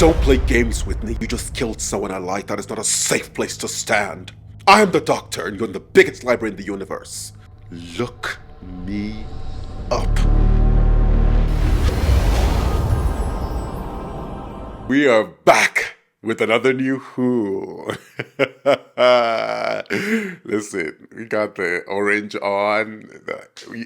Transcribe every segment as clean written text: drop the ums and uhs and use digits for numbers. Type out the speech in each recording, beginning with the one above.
Don't play games with me. You just killed someone I like. That is not a safe place to stand. I am the Doctor, and you're in the biggest library in the universe. Look me up. We are back with another New Who. Listen, we got the orange on.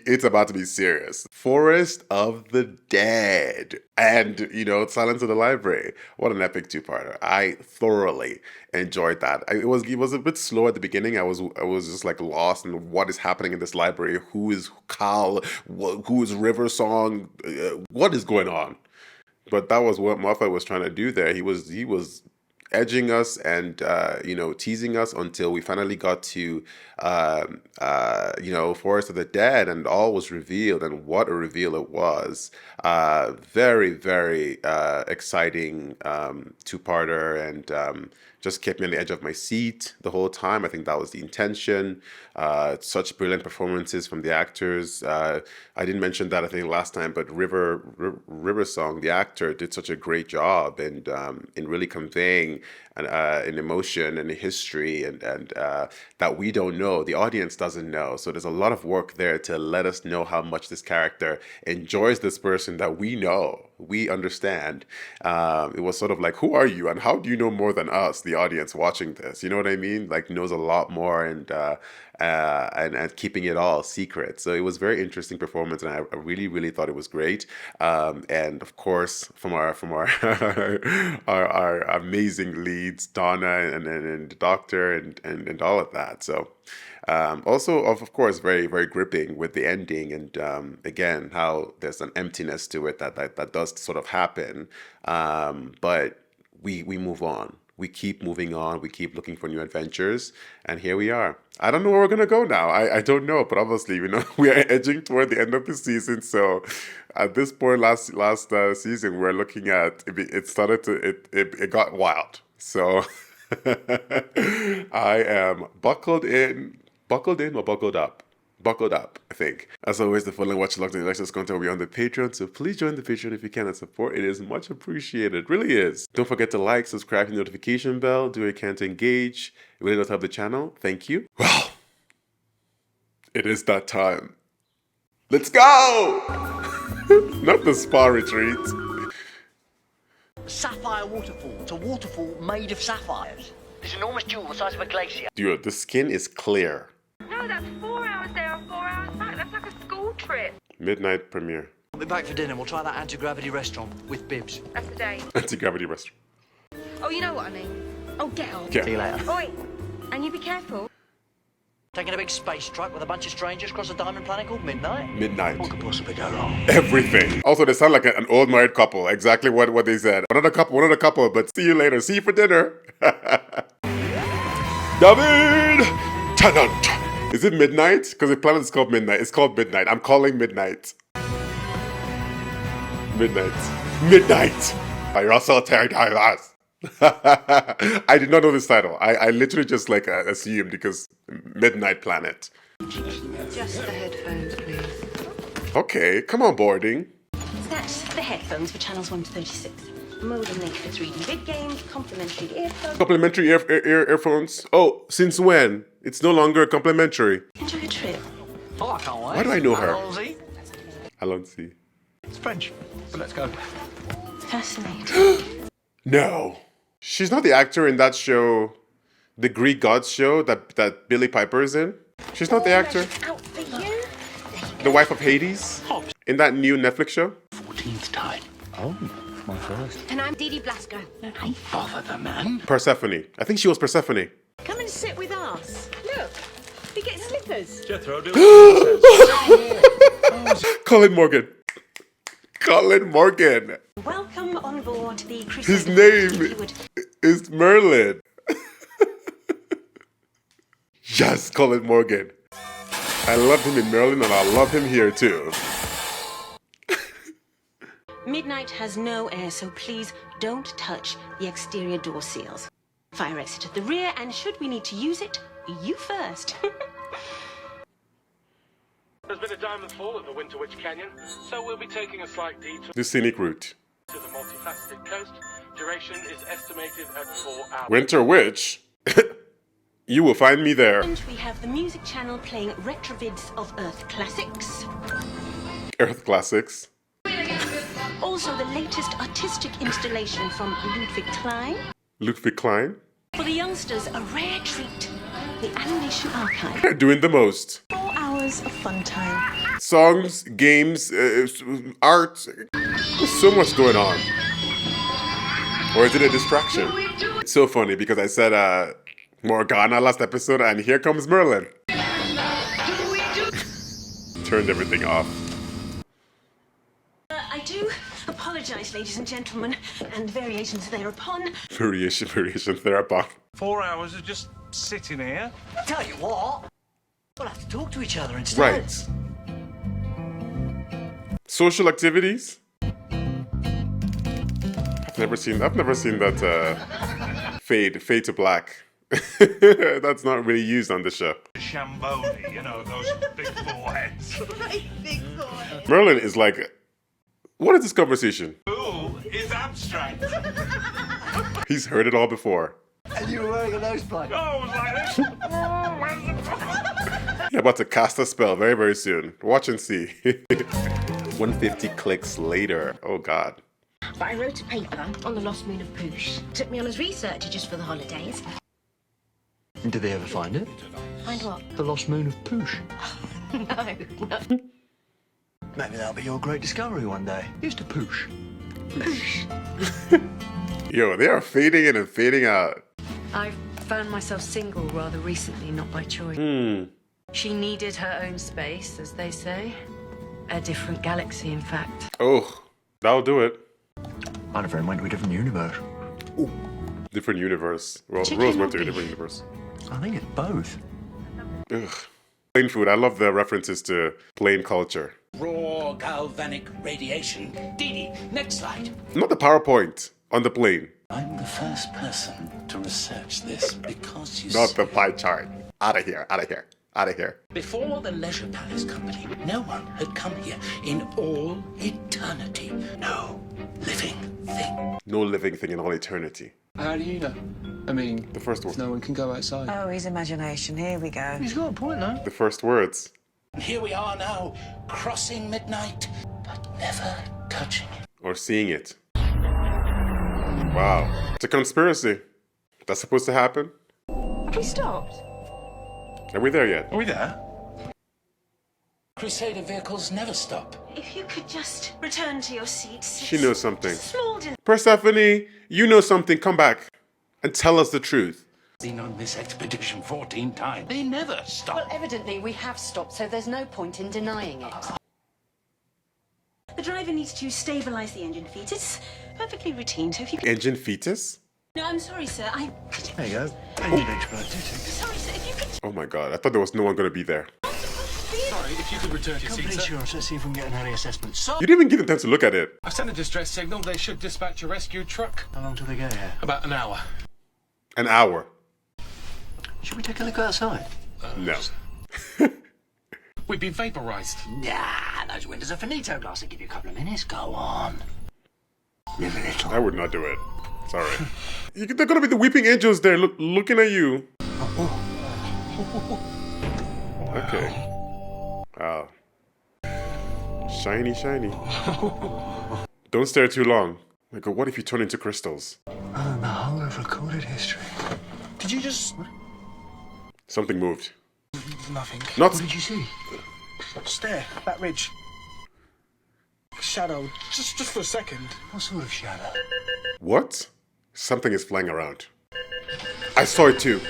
It's about to be serious. Forest of the Dead. And, Silence of the Library. What an epic two-parter. I thoroughly enjoyed that. It was a bit slow at the beginning. I was just like lost in what is happening in this library. Who is Cal? Who is River Song? What is going on? But that was what Moffat was trying to do there. He was edging us and teasing us until we finally got to Forest of the Dead, and all was revealed, and what a reveal it was. Very, very exciting two-parter, and just kept me on the edge of my seat the whole time. I think that was the intention. Such brilliant performances from the actors. I didn't mention that, I think, last time, but River Song, the actor, did such a great job in really conveying an emotion and a history and that we don't know, the audience doesn't know. So there's a lot of work there to let us know how much this character enjoys this person that we know, we understand. It was sort of like, who are you and how do you know more than us, the audience watching this? You know what I mean? Like, knows a lot more, and keeping it all secret. So it was very interesting performance, and I really, really thought it was great. And of course, from our our amazing leads, Donna and the Doctor and all of that. So also, of course, very, very gripping with the ending, and again, how there's an emptiness to it that does sort of happen. But we move on. We keep moving on. We keep looking for new adventures. And here we are. I don't know where we're going to go now. I don't know. But obviously, we are edging toward the end of the season. So at this point, last season, we're looking at, it got wild. So I am buckled in or buckled up? Buckled up, I think. As always, the following watch along the lectures content will be on the Patreon, so please join the Patreon if you can and support. It is much appreciated. It really is. Don't forget to like, subscribe, hit the notification bell, do what you can to engage. It really does help the channel. Thank you. Well, it is that time. Let's go! Not the spa retreat. Sapphire waterfall. It's a waterfall made of sapphires. This enormous jewel the size of a glacier. Dude, the skin is clear. No, that's 4 hours there and 4 hours back. That's like a school trip. Midnight premiere. We'll be back for dinner. We'll try that anti-gravity restaurant with bibs. That's the day. Anti-gravity restaurant. Oh, you know what I mean? Oh, get off. Yeah. See you later. Oi, and you be careful. Taking a big space truck with a bunch of strangers across a diamond planet called Midnight. Midnight. What could possibly go wrong? Everything. Also, they sound like an old married couple. Exactly what they said. One other couple, but see you later. See you for dinner. David Tennant. Is it Midnight? Because the planet is called Midnight. It's called Midnight. I'm calling Midnight. Midnight. By Russell Terry Tyler. I did not know this title. I literally just assumed because Midnight Planet. Just the headphones, please. Okay, come on, boarding. That's the headphones for channels 1 to 36. Modem link for 3D vid games, complimentary earphones. Complimentary earphones? Oh, since when? It's no longer complimentary. Enjoy your trip. Oh, I can't wait. Why do I know her? Allons-y. Allons-y. It's French, but let's go. Fascinating. No. She's not the actor in that show, the Greek Gods show that Billie Piper is in. She's not the actor. Out for you. The wife of Hades in that new Netflix show. 14th time. Oh, my first. And I'm Dee Dee Blasco. Don't bother the man. Persephone. I think she was Persephone. Come and sit with us. Look, we get slippers. Jethro, do Colin Morgan. Colin Morgan. Welcome on board the Crusade. His name is Merlin. Yes, Colin Morgan. I loved him in Merlin, and I love him here too. Midnight has no air, so please don't touch the exterior door seals. Fire exit at the rear, and should we need to use it, you first. There's been a diamond fall at the Winter Witch Canyon, so we'll be taking a slight detour The scenic route. to the multifaceted coast Duration is estimated at 4 hours. Winter Witch? You will find me there. And we have the music channel playing retrovids of Earth classics. Earth Classics. Also the latest artistic installation from Ludwig Klein. Ludwig Klein. For the youngsters, a rare treat. The Animation Archive. They're doing the most. 4 hours of fun time. Songs, games, art. There's so much going on. Or is it a distraction? It's so funny because I said Morgana last episode and here comes Merlin. Turned everything off. I do apologize, ladies and gentlemen, and variations thereupon. Variation thereupon. 4 hours of just sitting here. Tell you what, we'll have to talk to each other instead. Right. Social activities? I've never seen that fade to black. That's not really used on the show. Shamboli, you know, those big foreheads. Merlin is like, what is this conversation? Ooh, is abstract. He's heard it all before. And you were wearing a nose plate. Oh, I was like this. Oh, where's the... You're about to cast a spell very, very soon. Watch and see. 150 clicks later. Oh, God. But I wrote a paper on the lost moon of Poosh. Took me on as researcher just for the holidays. Did they ever find it? Find what? The lost moon of Poosh. No. Maybe that'll be your great discovery one day. Here's to Poosh. Yo, they are fading in and fading out. I've found myself single rather recently, not by choice. She needed her own space, as they say. A different galaxy, in fact. Oh, that'll do it. I had a friend went to a different universe. Different universe. Well, Chicken Rose went to or a different beef? universe. I think it's both. Ugh. Plain food. I love the references to plain culture. Raw galvanic radiation. Dee Dee, next slide. Not the PowerPoint on the plane. I'm the first person to research this because you Not see, the pie chart. Out of here. Out of here. Out of here. before the Leisure Palace Company, no one had come here in all eternity. No living thing. No living thing in all eternity. How do you know? I mean, The first one. no one can go outside. Oh, his imagination. Here we go. He's got a point, though. The first words. Here we are now, crossing midnight, but never touching it. Or seeing it. Wow. It's a conspiracy. That's supposed to happen? Have we stopped? Are we there yet? Are we there? Crusader vehicles never stop. If you could just return to your seats. She knows something. Small delay. Persephone, you know something. Come back and tell us the truth. Been on this expedition 14 times. They never stop. Well, evidently we have stopped, so there's no point in denying it. The driver needs to stabilize the engine feet. It's perfectly routine, so if you could... Engine fetus? No, I'm sorry, sir. There you go. Engine expert. Sorry, sir. If you could... Oh my god, I thought there was no one going to be there. Sorry, if you could return to your Company seat, sir. insurance. Let's see if we can get an early assessment. So, You didn't even give them time to look at it. I've sent a distress signal. They should dispatch a rescue truck. how long till they get here? About an hour. An hour. Should we take a look outside? No. We'd be vaporized. Nah, those windows are finito glass. I'll give you a couple of minutes. Go on. Live a little. I would not do it. Sorry. They're going to be the weeping angels there looking at you. Okay. Wow. Shiny, shiny. Don't stare too long. Like, what if you turn into crystals? And the whole of recorded history. Did you just... Something moved. Nothing. Not. What did you see? Stare. That ridge. Shadow. Just for a second. What sort of shadow? What? Something is flying around. I saw it too.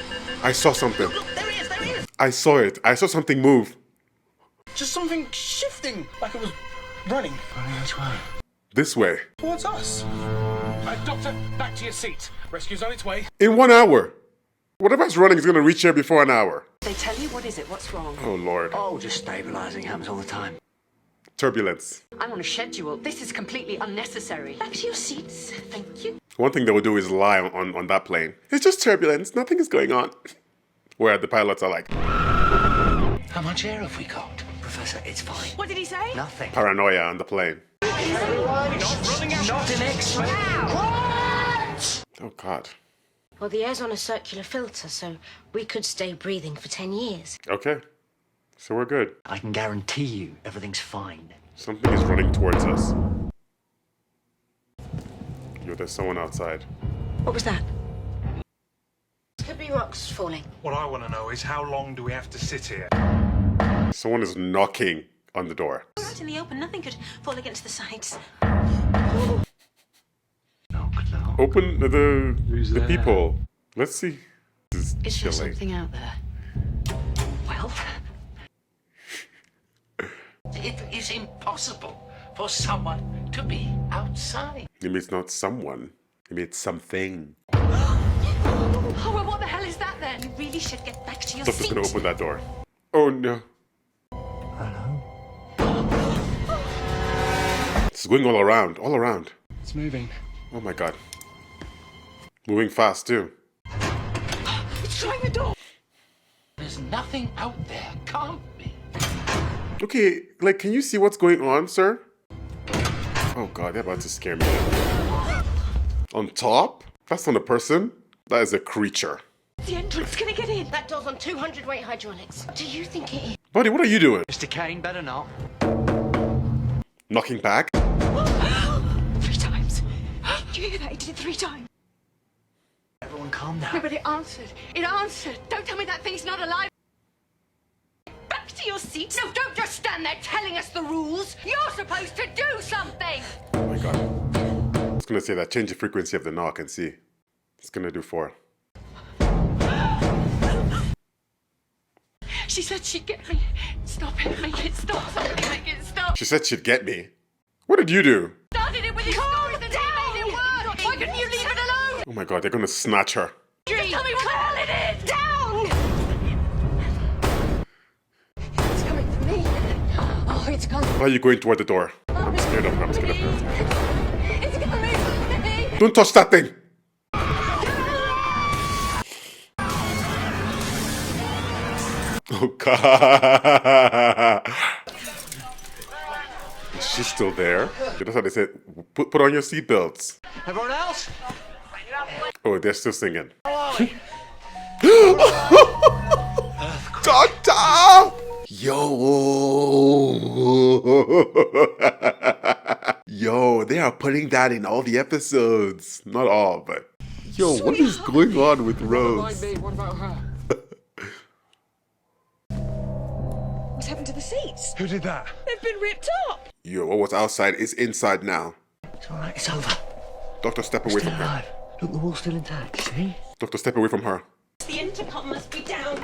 I saw something. There he is. There he is. I saw it. I saw something move. Just something shifting, like it was running Running which way? This way. towards us. Doctor, back to your seat. Rescue's on its way. In 1 hour. Whatever's running is going to reach here before an hour. They tell you, what is it? What's wrong? Oh, Lord. Oh, just stabilising. Happens all the time. Turbulence. I'm on a schedule. This is completely unnecessary. Back to your seats. Thank you. One thing they will do is lie on that plane. It's just turbulence. Nothing is going on. Where the pilots are like, How much air have we got? Professor, it's fine. What did he say? Nothing. paranoia on the plane. Not an expert. Oh, God. Well, the air's on a circular filter, so we could stay breathing for 10 years. Okay. So we're good. I can guarantee you everything's fine. Something is running towards us. Yo, there's someone outside. What was that? Could be rocks falling. What I want to know is how long do we have to sit here? Someone is knocking on the door. We're out in the open. Nothing could fall against the sides. Open the people. Let's see. This is Is there chilling. something out there? Well, it is impossible for someone to be outside. Maybe it's not someone. Maybe it's something. Oh, well, what the hell is that then? You really should get back to your Doctor's seat. gonna open that door. Oh no. Hello? It's going all around. All around. It's moving. Oh my God. Moving fast too. It's trying the door. There's nothing out there. Can't be. Okay, like, can you see what's going on, sir? Oh God, they're about to scare me. On top? That's not a person. That is a creature. The entrance. Can I get in? That door's on 200 weight hydraulics. Do you think it is? Buddy, what are you doing? Mr. Kane, better not. Knocking back? 3 times. Do you hear that? He did it 3 times. Everyone calm down. No, but it answered. It answered. Don't tell me that thing's not alive. Back to your seat. No, don't just stand there telling us the rules. You're supposed to do something. Oh my God. I was gonna say that. Change the frequency of the knock and see. It's gonna do 4. She said she'd get me. Stop it. Make it stop. Somebody make it stop. She said she'd get me. What did you do? Started it with his stories and he made it work. Why couldn't you leave it alone? Oh my God, they're gonna snatch her. Just tell me what the hell it is. Down! It's coming for me. Oh, it's coming. Why are you going toward the door? I'm scared of her. I'm scared of her. It's coming for me. Don't touch that thing! Oh God! Is she still there? That's how they said, put on your seatbelts. Everyone else? Oh, they're still singing. Doctor! Yo! Yo, they are putting that in all the episodes. Not all, but... Yo, what is going on with Rose? What about her? What's happened to the seats? Who did that? They've been ripped up. Yo, what was outside is inside now. It's all right. It's over. Doctor, step away Still from her. alive. Look, the wall's still intact. See? Doctor, step away from her. The intercom must be down.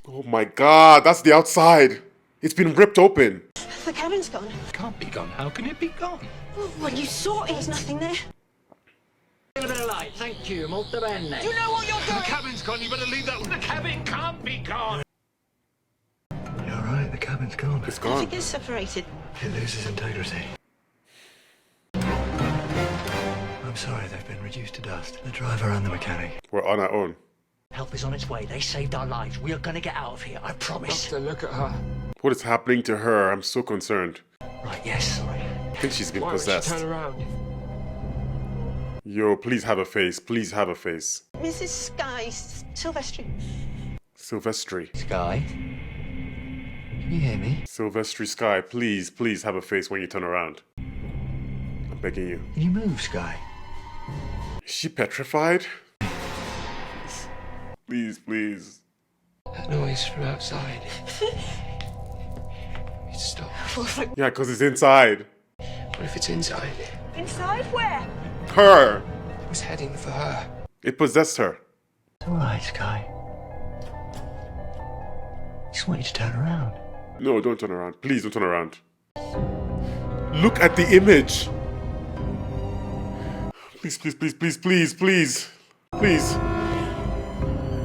Oh my God, that's the outside. It's been ripped open. The cabin's gone. Can't be gone. How can it be gone? Well, you saw it. There's nothing there. A bit of light. Thank you. Molto bene. You know what you're doing? The cabin's gone. You better leave that. The cabin can't be gone. You're right. The cabin's gone. It's I gone. think it's separated. It loses integrity. I'm sorry. They've been reduced to dust. The driver and the mechanic. We're on our own. Help is on its way. They saved our lives. We are going to get out of here. I promise. Doctor, look at her. What is happening to her? I'm so concerned. Right. Yes. Sorry. I think she's been Why would she possessed. turn around? Yo, please have a face. Please have a face. Mrs. Sky Silvestri. Silvestri. Sky. Can you hear me? Silvestri Sky, please, please have a face when you turn around. I'm begging you. Can you move, Sky? Is she petrified? Please, please. That noise from outside. It stopped. Yeah, because it's inside. What if it's inside? Inside where? Her! It was heading for her. It possessed her. It's all right, Sky. Just want you to turn around. No, don't turn around. Please don't turn around. Look at the image. Please, please, please, please, please, please. Please.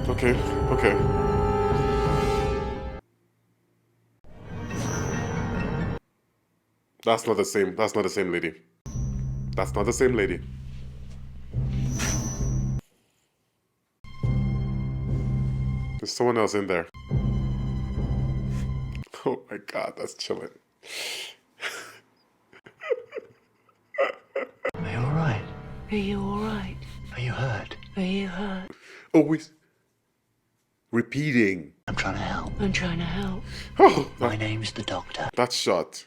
Okay, okay. That's not the same. That's not the same lady. That's not the same lady. There's someone else in there. Oh my God, that's chilling. Are you all Are you alright? Are you hurt? Are you hurt? Always repeating. I'm trying to help. I'm trying to help. Oh, My name's the Doctor. that shot.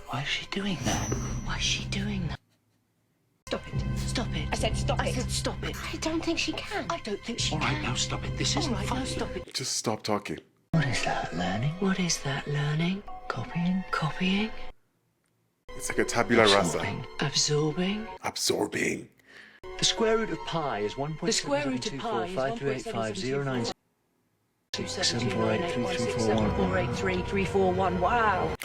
Why is she doing that? Why is she doing that? Stop it. Stop it. I said stop I it. said stop it. I don't think she can. I don't think she All right, can. now stop it. This All isn't right, funny. now stop it. Just stop talking. What is that, learning? What is that? Learning? Copying? Copying? It's like a tabula rasa. Absorbing. Absorbing? Absorbing. The square root of pi is 1.7724538509674833341. The square root of pi is 1.772450847483441. Wow.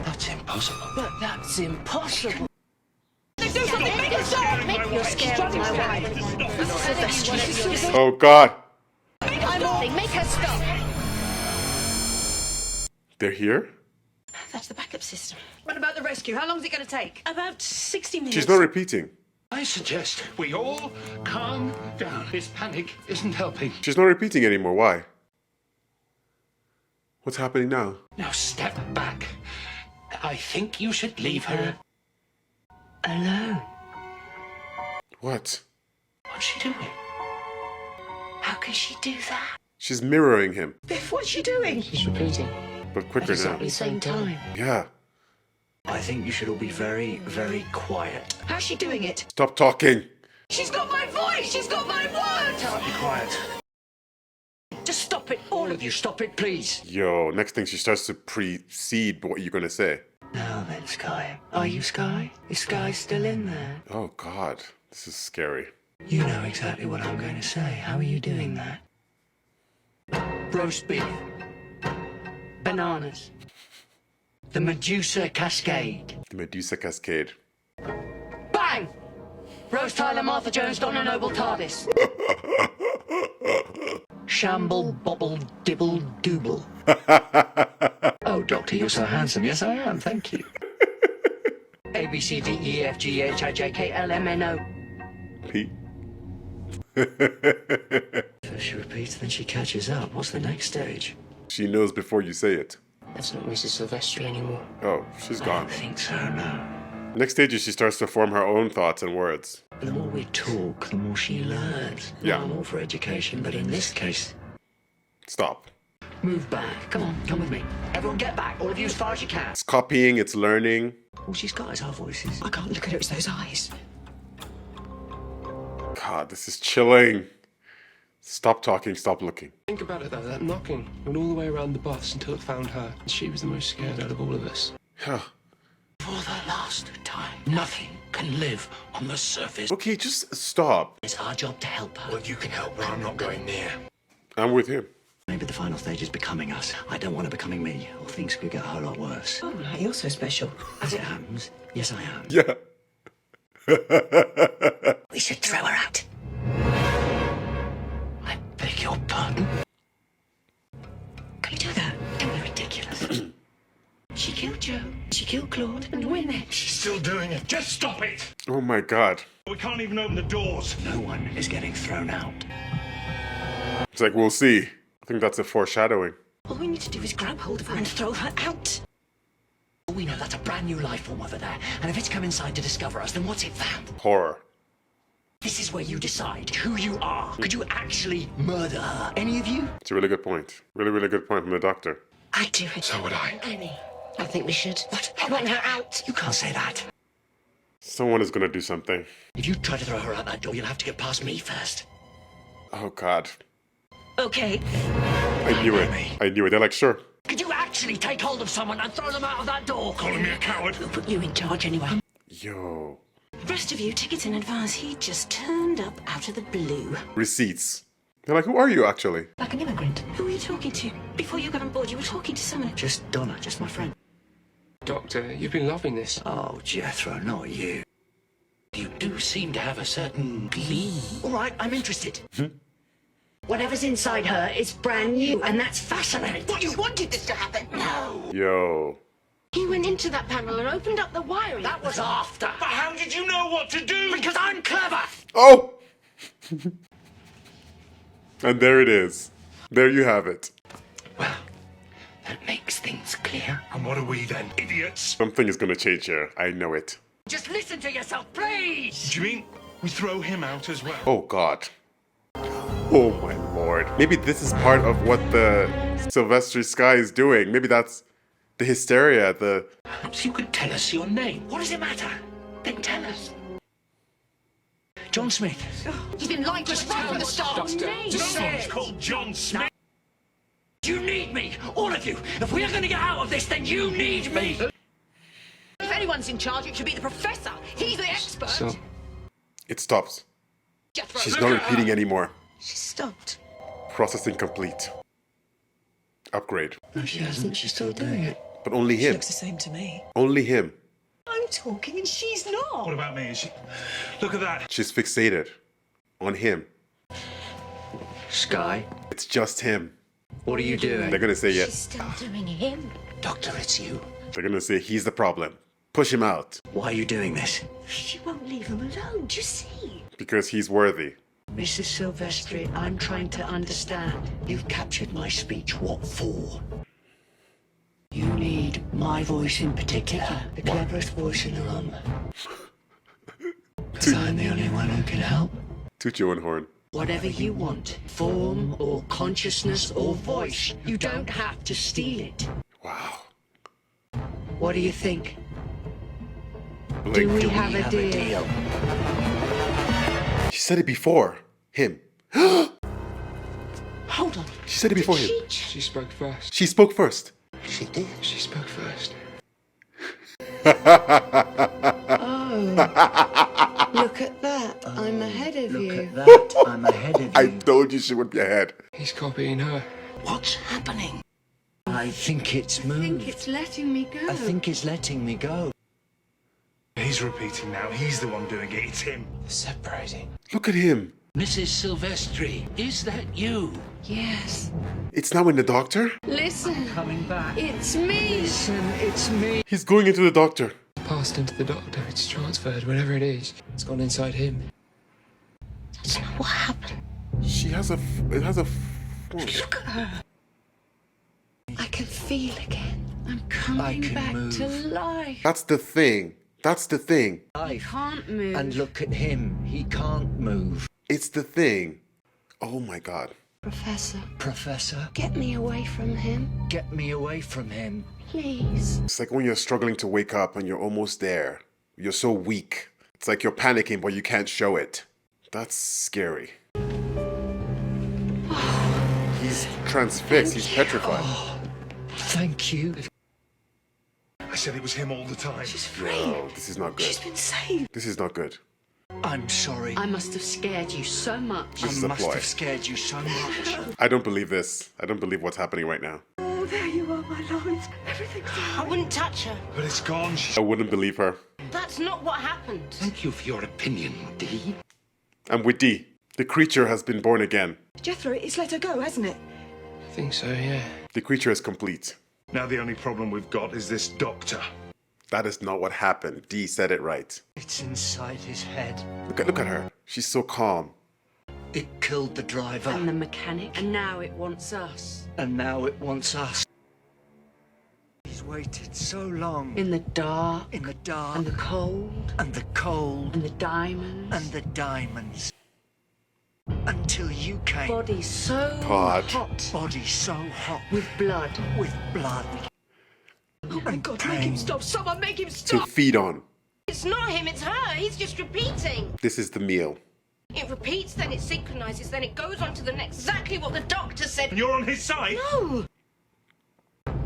That's impossible. But that's impossible. You're scaring my wife. Oh God. Make her stop. They're here? That's the backup system. What about the rescue? How long is it going to take? About 60 minutes. She's not repeating. I suggest we all calm down. This panic isn't helping. She's not repeating anymore. Why? What's happening now? Now step back. I think you should leave her. Alone. What? What's she doing? How can she do that? She's mirroring him, Biff, what's she doing? She's repeating. but quicker now. At the same time. Yeah. I think you should all be very, very quiet. How's she doing it? Stop talking. She's got my voice! She's got my words! Be quiet. Just stop it, all of you. Stop it, please. Yo, next thing she starts to precede what you're gonna say. Now then, Sky. Are you Sky? Is Sky still in there? Oh God, this is scary. You know exactly what I'm going to say. How are you doing that? Roast beef. Bananas. The Medusa Cascade. The Medusa Cascade. Bang! Rose Tyler, Martha Jones, Donna Noble, TARDIS. Shamble, bobble, dibble, dooble. Oh, Doctor, you're so handsome. Yes, I am. Thank you. A, B, C, D, E, F, G, H, I, J, K, L, M, N, O. Pete. First she repeats, then she catches up. What's the next stage? She knows before you say it. That's not Mrs. Silvestri anymore. Oh, she's I gone. don't think so, no. Next stage is she starts to form her own thoughts and words. The more we talk, the more she learns. Yeah. I'm all for education, but in this case... Stop. Move back. Come on, come with me. Everyone get back, all of you as far as you can. It's copying, it's learning. All she's got is our voices. I can't look at her, it's those eyes. God, this is chilling. Stop talking, stop looking. Think about it though, that knocking went all the way around the bus until it found her. She was the most scared out of all of us. Huh. For the last time, nothing can live on the surface. Okay, just stop. It's our job to help her. Well, you can help, but I'm not going near. I'm with him. Maybe the final stage is becoming us. I don't want her becoming me, or things could get a whole lot worse. Oh, you're so special. As it happens, yes, I am. Yeah. We should throw her out. I beg your pardon. Can we do that? Don't be ridiculous. She killed Joe, she killed Claude, and we're next. She's still doing it. Just stop it. Oh my God. We can't even open the doors. No one is getting thrown out. It's like, we'll see. I think that's a foreshadowing. All we need to do is grab hold of her and throw her out. All we know, that's a brand new life form over there. And if it's come inside to discover us, then what's it found? Horror. This is where you decide who you are. Could you actually murder her? Any of you? It's a really good point. Really, really good point from the doctor. I'd do it. So would I. Annie, I think we should. What? I want her out. You can't say that. Someone is gonna do something. If you try to throw her out that door, you'll have to get past me first. Oh God. Okay. I knew it. I knew it. They're like, sure. Could you actually take hold of someone and throw them out of that door? Calling me a coward. We'll put you in charge anyway. Yo. Rest of you, tickets in advance. He just turned up out of the blue. Receipts. They're like, who are you actually? Like an immigrant. Who were you talking to? Before you got on board, you were talking to someone. Just Donna, just my friend. Doctor, you've been loving this. Oh, Jethro, not you. You do seem to have a certain glee. All right, I'm interested. Whatever's inside her is brand new, and that's fascinating. What, you wanted this to happen? No. Yo. He went into that panel and opened up the wiring. That was after. But how did you know what to do? Because I'm clever. Oh! And there it is. There you have it. Well, that makes things clear. And what are we then? Idiots. Something is gonna change here. I know it. Just listen to yourself, please! Do you mean we throw him out as well? Oh God. Oh my lord. Maybe this is part of what the Sylvester Sky is doing. Maybe that's the hysteria, the... Perhaps you could tell us your name. What does it matter? Then tell us. John Smith. You've been lying to us right from the start. Someone's called John Smith. You need me, all of you. If we are going to get out of this, then you need me. If anyone's in charge, it should be the professor. He's the expert. So, It stops. Jethro. She's not repeating anymore. She stopped. Processing complete. Upgrade. No, she hasn't. She's still doing it. But only She him. looks the same to me. Only him. I'm talking and she's not. What about me? Is she... Look at that. She's fixated on him. Sky, It's just him. what are you doing? They're gonna say She's yes. still doing him. Doctor, it's you. They're gonna say he's the problem. Push him out. Why are you doing this? She won't leave him alone, do you see? Because he's worthy. Mrs. Silvestri, I'm trying to understand. You've captured my speech. What for? You need my voice in particular. The cleverest voice in the room. Because I'm the only one who can help. Toot your own horn. Whatever you want, form or consciousness or voice, you don't have to steal it. Wow. What do you think? Like, Do we have a deal? she said it before. Him. Hold on. She said it before him. she spoke first. She spoke first. She did. She spoke first. Look at that. I'm ahead of Look you. at that, I'm ahead of you. I told you she would be ahead. He's copying her. What's happening? I think it's I think moved. it's letting me go. I think it's letting me go. He's repeating now. He's the one doing it. It's him. Separating. Look at him. Mrs. Silvestri, is that you? Yes. It's now in the doctor. Listen. Coming back. It's me. Listen, it's me. He's going into the doctor. Passed into the doctor. It's transferred, whatever it is. It's gone inside him. That's not what happened. She has a. It has a. Look at her. I can feel again. I'm I coming can back move. to life. That's the thing. That's the thing. Life. Can't move. And look at him. He can't move. It's the thing. Oh my God. Professor, Professor, get me away from him, get me away from him. please. It's like when you're struggling to wake up and you're almost there. You're so weak. It's like you're panicking, but you can't show it. That's scary. He's transfixed. He's petrified. Thank you. I said it was him all the time. She's free. Oh, this is not good. She's been saved. This is not good. I'm sorry. I must have scared you so much. This is I a must ploy. have scared you so much. I don't believe this. I don't believe what's happening right now. Oh, there you are, my lord. Everything's I wouldn't touch her. But it's gone. I wouldn't believe her. That's not what happened. Thank you for your opinion, Dee. I'm with D. The creature has been born again. Jethro, it's let her go, hasn't it? I think so, yeah. The creature is complete. Now the only problem we've got is this doctor. That is not what happened. D said it right. It's inside his head. Look at her. She's so calm. It killed the driver. And the mechanic. And now it wants us. And now it wants us. He's waited so long. In the dark. In the dark. And the cold. And the cold. And the diamonds. And the diamonds. Until you came. Body so Hot. hot. Body so hot. With blood. With blood. Oh my God, make him stop. Someone make him To stop. feed on. It's not him, it's her. He's just repeating. This is the meal. It repeats, then it synchronizes, then it goes on to the next. Exactly what the doctor said. And you're on his side? No!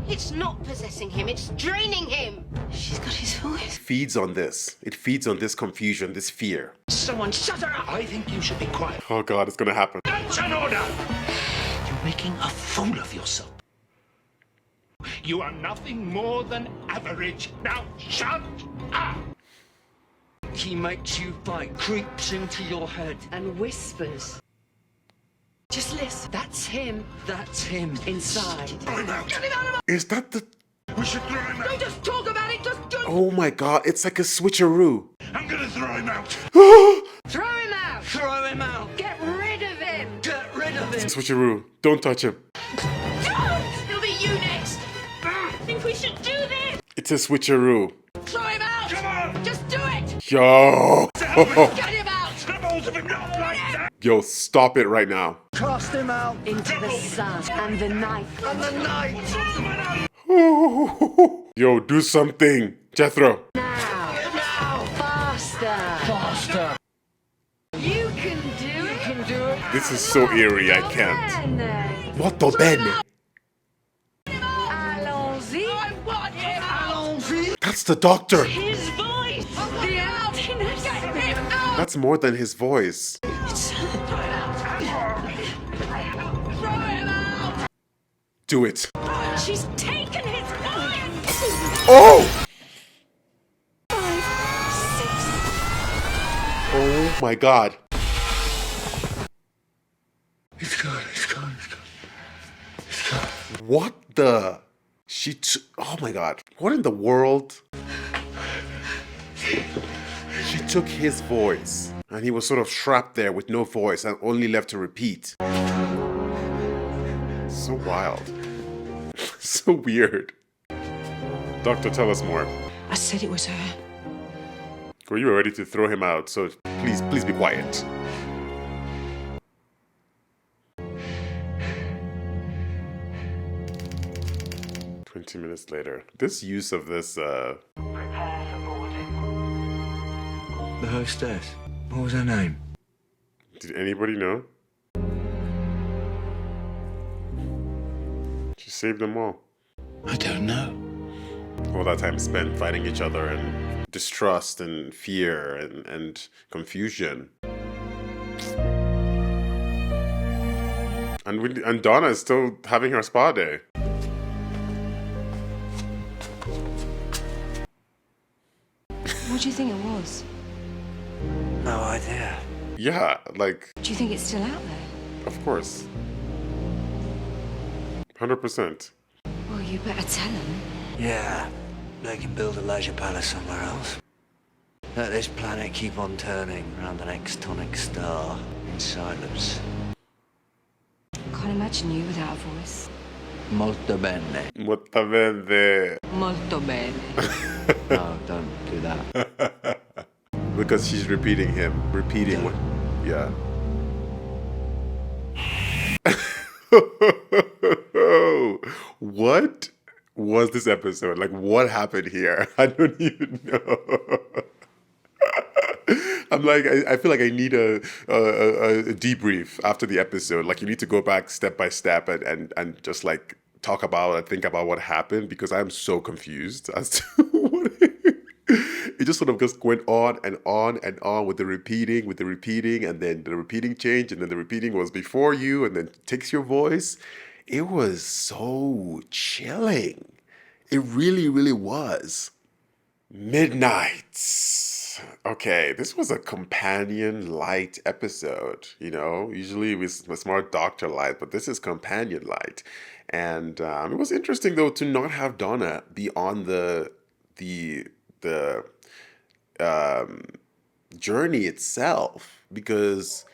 It's not possessing him, it's draining him. She's got his voice. Feeds on this. It feeds on this confusion, this fear. Someone shut her up! I think you should be quiet. Oh God, it's gonna happen. That's an order! You're making a fool of yourself. You are nothing more than average. Now shut up! He makes you fight. Creeps into your head. And whispers. Just listen. That's him. That's him. Inside. Throw him out! Is that the... We should throw him out! Just talk about it. Just Oh my God, it's like a switcheroo. I'm gonna throw him out! Throw him out. Throw him out. Get rid of him. Get rid of him. Switcheroo. Don't touch him. It'll be you next. I think we should do this. It's a switcheroo. throw him out. Come on! Just do it. Yo. Get him out! Snap hold of him, not like that! Yo, stop it right now. Cast him out Into the sun and the night. and the night. Yo, do something. Jethro. Faster. Faster. You can do it. Can do it. This is so eerie, I can't. Bene. Molto bene. Allons-y. Allons-y. That's the doctor. His voice. The emptiness. That's more than his voice. Do it. She's taken his voice! Oh! Oh my god. It's gone. It's gone. It's gone. It's gone. What the? Oh my god. What in the world? She took his voice and he was sort of trapped there with no voice and only left to repeat. So wild. So weird. Doctor, tell us more. I said it was her. Well, you were ready to throw him out, so please be quiet. "20 minutes later." This use of this, The hostess. What was her name? did anybody know? She saved them all. I don't know. All that time spent fighting each other and distrust and fear and confusion. And Donna is still having her spa day. What do you think it was? No idea. Yeah, like, Do you think it's still out there? of course. 100%. Well, you better tell him. Yeah. They can build a leisure palace somewhere else. Let this planet keep on turning around the next tonic star in silence. Can't imagine you without a voice. Molto bene. Molto bene. Molto bene. No, don't do that. Because she's repeating what, yeah. What was this episode? Like, what happened here? I don't even know. I'm like, I feel like I need a debrief after the episode. Like, you need to go back step by step and just like talk about and think about what happened, because I'm so confused as to what it just sort of just went on and on and on with the repeating, and then the repeating changed, and then the repeating was before you, and then takes your voice. It was so chilling. It really, really was. Midnight. Okay, this was a companion light episode, you know? Usually it's more Doctor light, but this is companion light. And it was interesting, though, to not have Donna be on the journey itself, because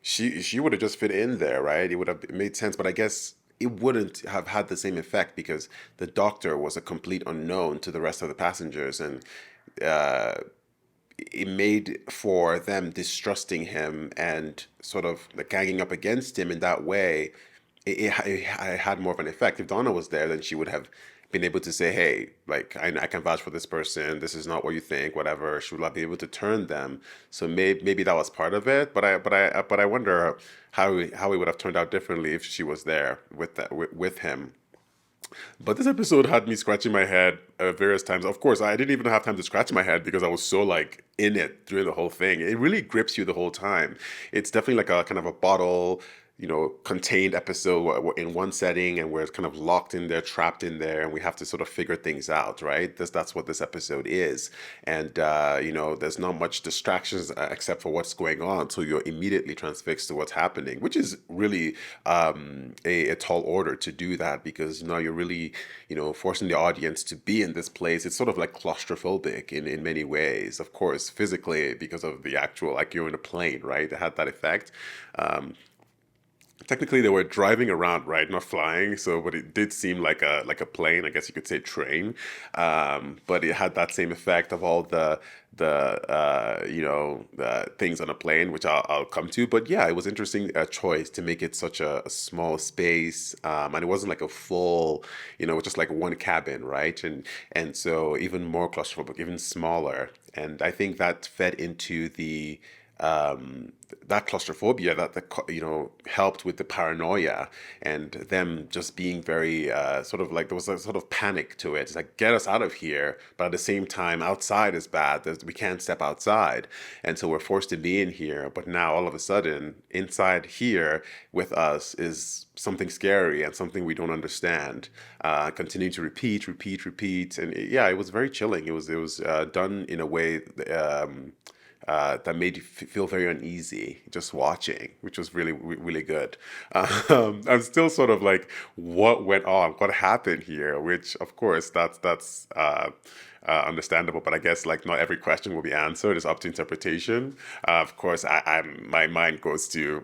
she would have just fit in there, right? It would have made sense, but I guess it wouldn't have had the same effect because the doctor was a complete unknown to the rest of the passengers, and it made for them distrusting him and sort of like ganging up against him in that way. It had more of an effect. If Donna was there, then she would have been able to say, hey, like, I can vouch for this person. This is not what you think, whatever. She would not be able to turn them. So maybe that was part of it. But I wonder how it would have turned out differently if she was there with him. But this episode had me scratching my head various times. Of course, I didn't even have time to scratch my head because I was so like in it during the whole thing. It really grips you the whole time. It's definitely like a kind of a bottle, contained episode in one setting, and we're kind of locked in there, trapped in there, and we have to sort of figure things out, right? That's what this episode is. And, there's not much distractions except for what's going on. So you're immediately transfixed to what's happening, which is really a tall order to do that, because now you're really, forcing the audience to be in this place. It's sort of like claustrophobic in many ways, of course, physically, because of the actual, like you're in a plane, right? It had that effect. technically they were driving around, right, not flying. So, but it did seem like a plane. I guess you could say train. But it had that same effect of all the things on a plane, which I'll come to. But yeah, it was interesting choice to make it such a small space, and it wasn't like a full, just like one cabin, right? And so even more claustrophobic, even smaller. And I think that fed into the that claustrophobia that helped with the paranoia and them just being very sort of like there was a sort of panic to it. It's like get us out of here, but at the same time outside is bad. We can't step outside, and so we're forced to be in here. But now all of a sudden inside here with us is something scary and something we don't understand. Continuing to repeat, and yeah, it was very chilling. It was done in a way. That made you feel very uneasy just watching, which was really, really good. I'm still sort of like, what went on? What happened here? Which, of course, that's understandable. But I guess like not every question will be answered. It's up to interpretation. Of course, my mind goes to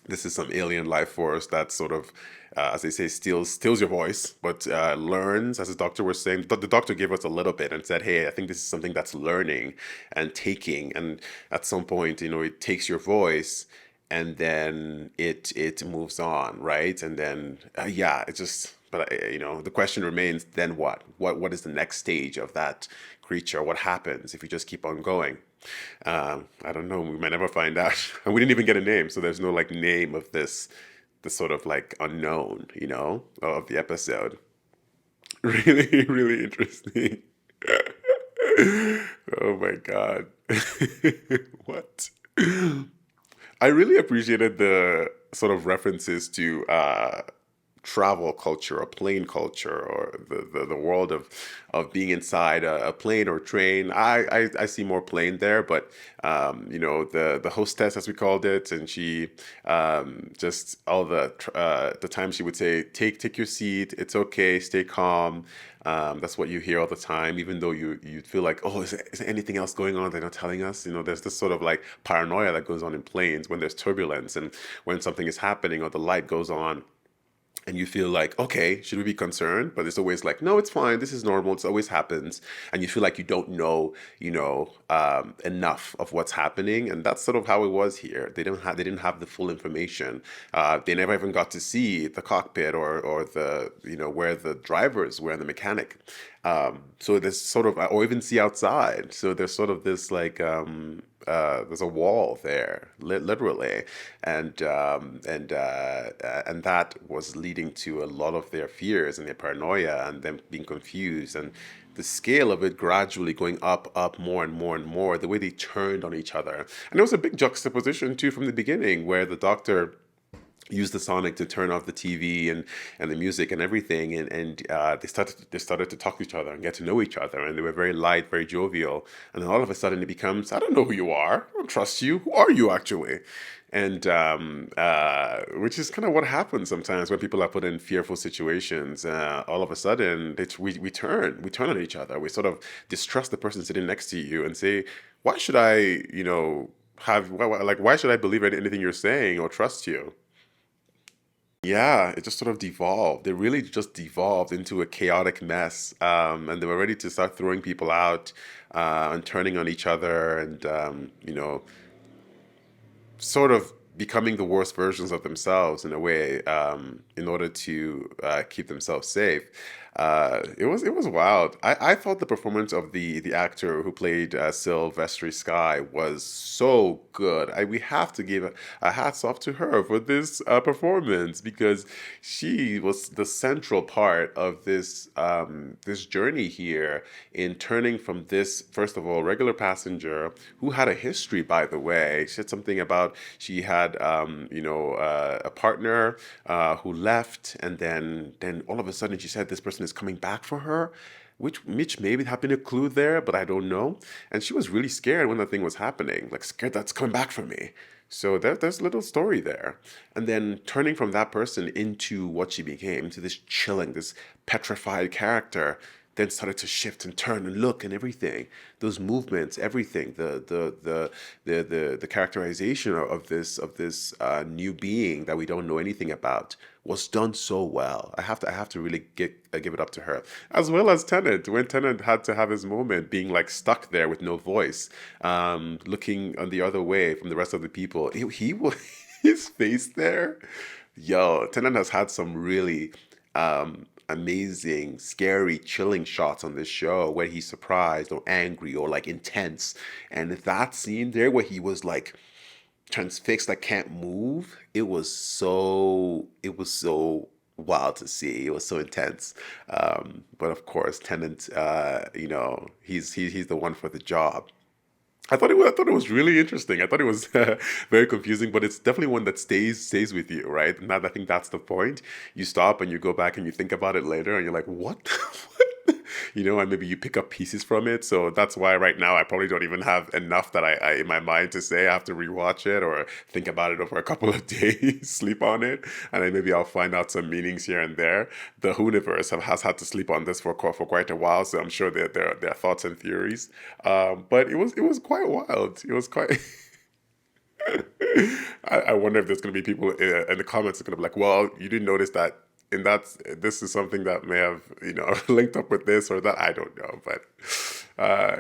this is some alien life force that sort of, as they say, steals your voice, but learns, as the doctor was saying. The doctor gave us a little bit and said, "Hey, I think this is something that's learning and taking, and at some point, it takes your voice." And then it moves on, right? And then yeah, it just. But the question remains: then what? What is the next stage of that creature? What happens if you just keep on going? I don't know. We might never find out. And we didn't even get a name, so there's no like name of this sort of like unknown, of the episode. Really, really interesting. Oh my God. What? I really appreciated the sort of references to travel culture or plane culture or the world of being inside a plane or train. I see more plane there, but the hostess, as we called it, and she just all the time she would say, take your seat, it's okay, stay calm. That's what you hear all the time, even though you feel like, oh, is there anything else going on they're not telling us? There's this sort of like paranoia that goes on in planes when there's turbulence and when something is happening or the light goes on. And you feel like, okay, should we be concerned? But it's always like, no, it's fine. This is normal. It always happens. And you feel like you don't know, enough of what's happening. And that's sort of how it was here. They didn't have the full information. They never even got to see the cockpit or the, where the drivers were and the mechanic. So there's sort of, or even see outside. So there's sort of this like, there's a wall there, literally, and that was leading to a lot of their fears and their paranoia and them being confused and the scale of it gradually going up more and more and more. The way they turned on each other, and there was a big juxtaposition too from the beginning where the doctor used the sonic to turn off the TV and the music and everything, and they started to talk to each other and get to know each other, and they were very light, very jovial, and then all of a sudden it becomes, I don't know who you are, I don't trust you, who are you actually? And which is kind of what happens sometimes when people are put in fearful situations. All of a sudden, we turn on each other. We sort of distrust the person sitting next to you and say, why should I, why should I believe anything you're saying or trust you? Yeah, it just sort of devolved. It really just devolved into a chaotic mess. And they were ready to start throwing people out and turning on each other and, sort of becoming the worst versions of themselves in a way, in order to keep themselves safe. It was wild. I thought the performance of the actor who played Sylvester Sky was so good. We have to give a hats off to her for this performance because she was the central part of this journey here in turning from this, first of all, regular passenger who had a history, by the way. She said something about she had a partner who left, and then all of a sudden she said this person is coming back for her, which maybe had been a clue there, but I don't know. And she was really scared when that thing was happening, like scared that's coming back for me. So there's a little story there. And then turning from that person into what she became, into this chilling, this petrified character, then started to shift and turn and look and everything. Those movements, everything, the characterization of this new being that we don't know anything about was done so well. I have to really give it up to her, as well as Tennant. When Tennant had to have his moment, being like stuck there with no voice, looking on the other way from the rest of the people, he was his face there. Yo, Tennant has had some really amazing, scary, chilling shots on this show where he's surprised or angry or like intense. And that scene there where he was like transfixed, like can't move, it was so wild to see. It was so intense. But of course, Tennant, he's the one for the job. I thought it was really interesting. I thought it was very confusing, but it's definitely one that stays with you, right? And I think that's the point. You stop and you go back and you think about it later, and you're like, what? And maybe you pick up pieces from it. So that's why right now I probably don't even have enough that I in my mind to say. I have to rewatch it or think about it over a couple of days, sleep on it, and then maybe I'll find out some meanings here and there. The Whoniverse has had to sleep on this for quite a while, so I'm sure their thoughts and theories. But it was quite wild. It was quite. I wonder if there's going to be people in the comments that are going to be like, well, you didn't notice that. And this is something that may have, linked up with this or that. I don't know, but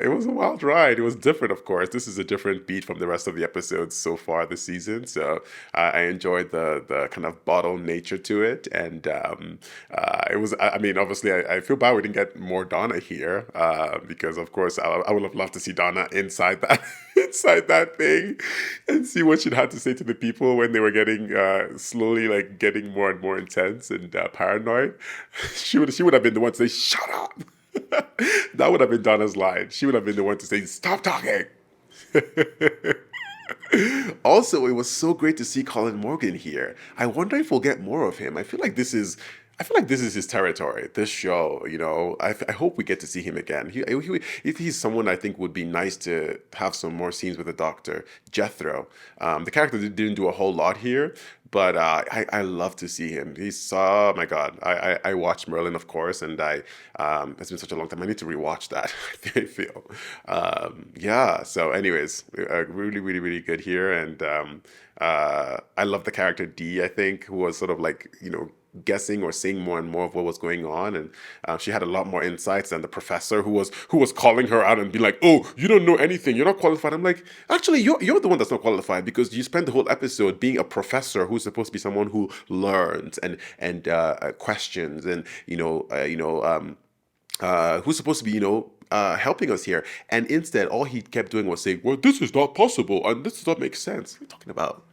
it was a wild ride. It was different, of course. This is a different beat from the rest of the episodes so far this season. So I enjoyed the kind of bottle nature to it. And it was, I mean, obviously, I feel bad we didn't get more Donna here because, of course, I would have loved to see Donna inside that inside that thing and see what she'd had to say to the people when they were getting slowly like getting more and more intense and paranoid. She would have been the one to say, "Shut up." That would have been Donna's line. She would have been the one to say, "Stop talking." Also, it was so great to see Colin Morgan here. I wonder if we'll get more of him. I feel like this is his territory. This show, I hope we get to see him again. He's someone I think would be nice to have some more scenes with the Doctor. Jethro, the character didn't do a whole lot here, but I love to see him. Oh my God, I watched Merlin, of course, and it's been such a long time. I need to rewatch that. I feel, yeah. So, anyways, really, really, really good here, and I love the character D. I think, who was sort of like guessing or seeing more and more of what was going on, and she had a lot more insights than the professor who was calling her out and be like, "Oh, you don't know anything, you're not qualified." I'm like, actually, you're the one that's not qualified, because you spend the whole episode being a professor who's supposed to be someone who learns and questions and who's supposed to be helping us here, and instead all he kept doing was saying, "Well, this is not possible and this does not make sense." What are you talking about?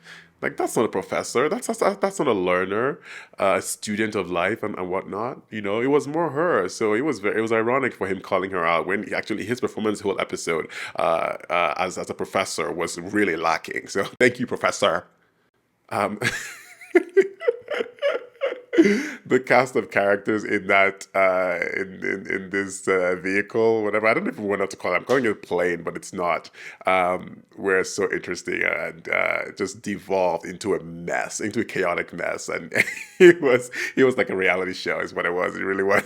Like, that's not a professor. That's not a learner, a student of life and whatnot. It was more her. So it was ironic for him calling her out when actually his performance whole episode as a professor was really lacking. So thank you, Professor. The cast of characters in that in this vehicle, whatever, I don't even know what to call it. I'm calling it a plane, but it's not. Were so interesting and just devolved into a mess, into a chaotic mess, and it was like a reality show, is what it was. It really was.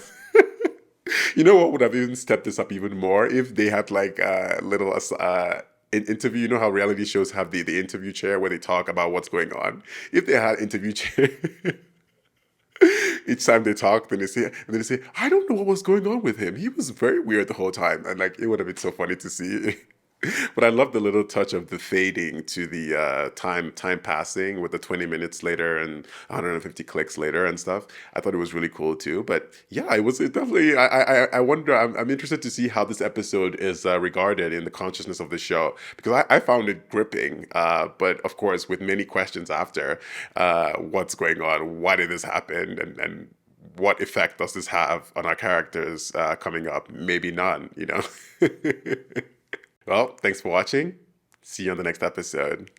You know what would have even stepped this up even more if they had like a little interview. You know how reality shows have the interview chair where they talk about what's going on. If they had interview chair. Each time they talk, then they say, "I don't know what was going on with him. He was very weird the whole time," and like it would have been so funny to see. But I love the little touch of the fading to the time passing with the 20 minutes later and 150 clicks later and stuff. I thought it was really cool too. But yeah, it definitely. I wonder. I'm interested to see how this episode is regarded in the consciousness of the show, because I found it gripping. But of course, with many questions after, what's going on? Why did this happen? And what effect does this have on our characters coming up? Maybe none. Well, thanks for watching. See you on the next episode.